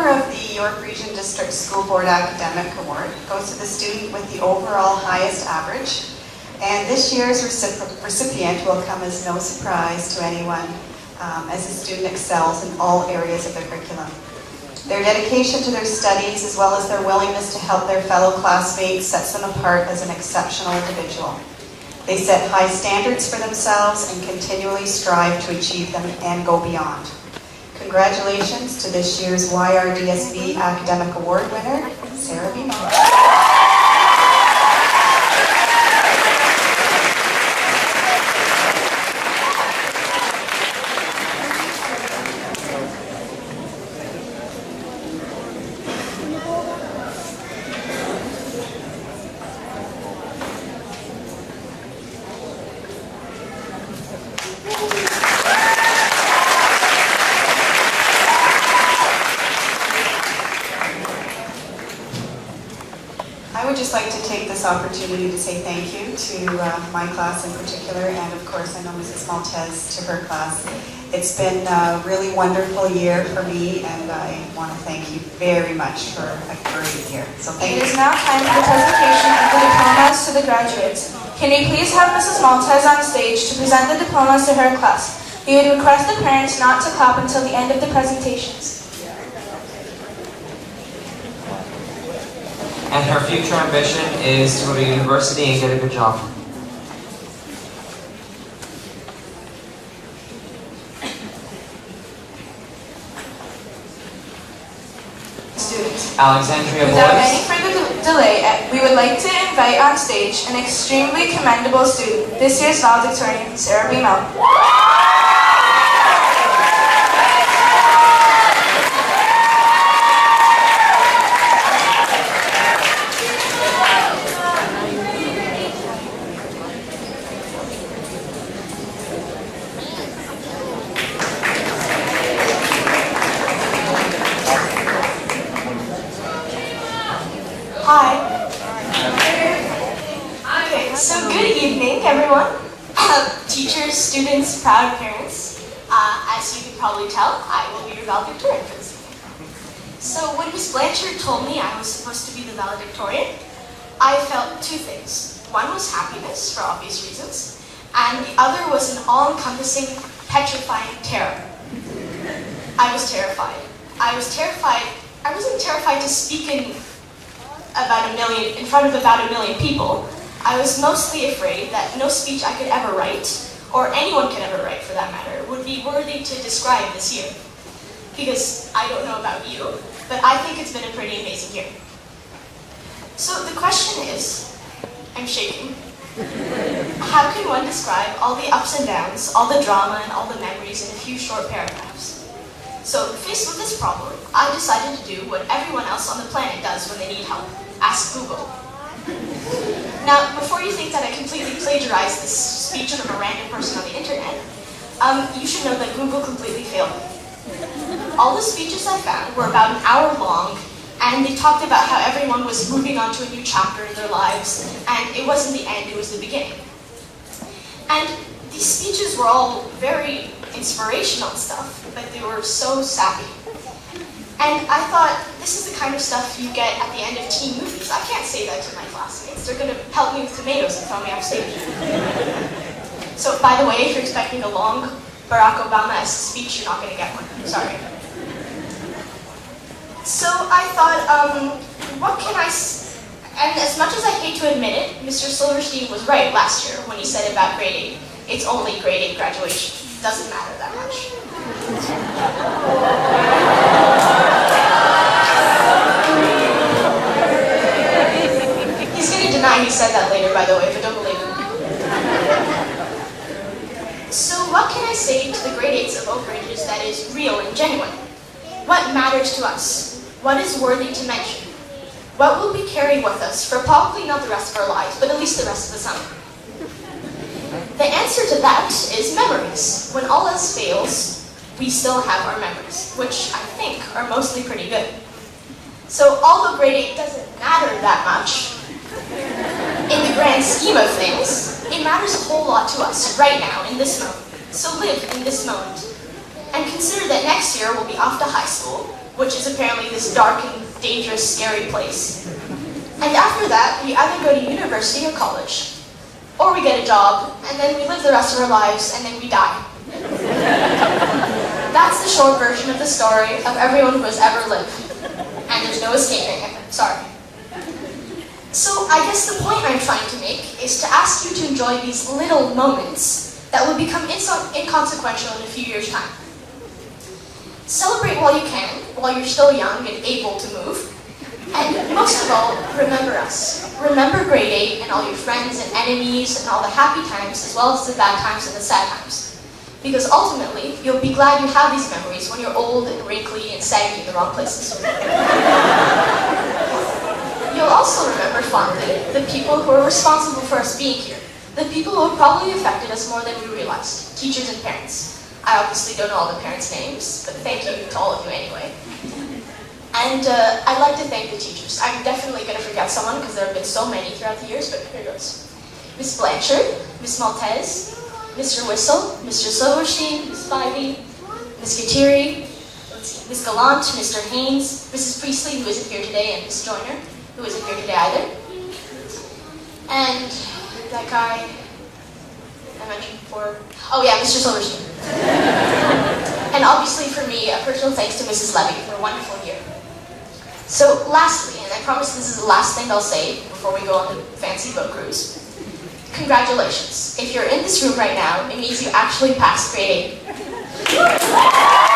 winner of the York Region District School Board Academic Award goes to the student with the overall highest average. And this year's recipient will come as no surprise to anyone, as the student excels in all areas of their curriculum. Their dedication to their studies, as well as their willingness to help their fellow classmates, sets them apart as an exceptional individual. They set high standards for themselves and continually strive to achieve them and go beyond. Congratulations to this year's YRDSB Academic Award winner, Sara. I would just like to take this opportunity to say thank you to my class in particular, and of course I know Mrs. Maltez to her class. It's been a really wonderful year for me, and I want to thank you very much for a great year. So thank you. It is now time for the presentation of the diplomas to the graduates. Can we please have Mrs. Maltez on stage to present the diplomas to her class? We would request the parents not to clap until the end of the presentations. And her future ambition is to go to university and get a good job. Students. Alexandria Without Boys. any further delay, we would like to invite on stage an extremely commendable student, this year's valedictorian, Sara. Hi. Okay, so good evening, everyone. Teachers, students, proud parents. As you can probably tell, I will be your valedictorian for this evening. So when Miss Blanchard told me I was supposed to be the valedictorian, I felt two things. One was happiness, for obvious reasons, and the other was an all-encompassing, petrifying terror. I was terrified. I wasn't terrified to speak in front of about a million people. I was mostly afraid that no speech I could ever write, or anyone could ever write for that matter, would be worthy to describe this year. Because I don't know about you, but I think it's been a pretty amazing year. So the question is, I'm shaking. How can one describe all the ups and downs, all the drama, and all the memories in a few short paragraphs? So, faced with this problem, I decided to do what everyone else on the planet does when they need help. Ask Google. Now, before you think that I completely plagiarized this speech from a random person on the internet, you should know that Google completely failed me. All the speeches I found were about an hour long, and they talked about how everyone was moving on to a new chapter in their lives, and it wasn't the end, it was the beginning. And these speeches were all very inspirational and stuff, but they were so sappy. And I thought, this is the kind of stuff you get at the end of teen movies. I can't say that to my classmates. They're going to help me with tomatoes and throw me off stage. So, by the way, if you're expecting a long Barack Obama-esque speech, you're not going to get one. Sorry. So I thought, what can I and as much as I hate to admit it, Mr. Silverstein was right last year when he said about grade 8. It's only grade 8 graduation. Doesn't matter that much. He's going to deny he said that later, by the way, but don't believe him. So what can I say to the grade 8s of Oak Ridges that is real and genuine? What matters to us? What is worthy to mention? What will we carry with us for probably not the rest of our lives, but at least the rest of the summer? The answer to that is memories. When all else fails, we still have our memories, which I think are mostly pretty good. So although grade 8 doesn't matter that much, in the grand scheme of things, it matters a whole lot to us right now, in this moment. So live in this moment, and consider that next year we'll be off to high school, which is apparently this dark and dangerous, scary place. And after that, we either go to university or college, or we get a job, and then we live the rest of our lives, and then we die. That's the short version of the story of everyone who has ever lived. And there's no escaping it. Sorry. So I guess the point I'm trying to make is to ask you to enjoy these little moments that will become inconsequential in a few years' time. Celebrate while you can, while you're still young and able to move. And most of all, remember us. Remember grade 8 and all your friends and enemies and all the happy times as well as the bad times and the sad times. Because ultimately, you'll be glad you have these memories when you're old and wrinkly and saggy in the wrong places. You'll also remember fondly the people who are responsible for us being here. The people who have probably affected us more than we realized. Teachers and parents. I obviously don't know all the parents' names, but thank you to all of you anyway. And I'd like to thank the teachers. I'm definitely going to forget someone because there have been so many throughout the years, but here goes. Miss Blanchard, Miss Maltese, Mr. Whistle, Mr. Silverstein, Miss Spivey, Miss Kateri, Miss Gallant, Mr. Haynes, Mrs. Priestley, who isn't here today, and Miss Joyner, who isn't here today either. And that guy I mentioned before. Oh yeah, Mr. Silverstein. And obviously for me, a personal thanks to Mrs. Levy for a wonderful year. So lastly, and I promise this is the last thing I'll say before we go on the fancy boat cruise, congratulations. If you're in this room right now, it means you actually passed grade 8.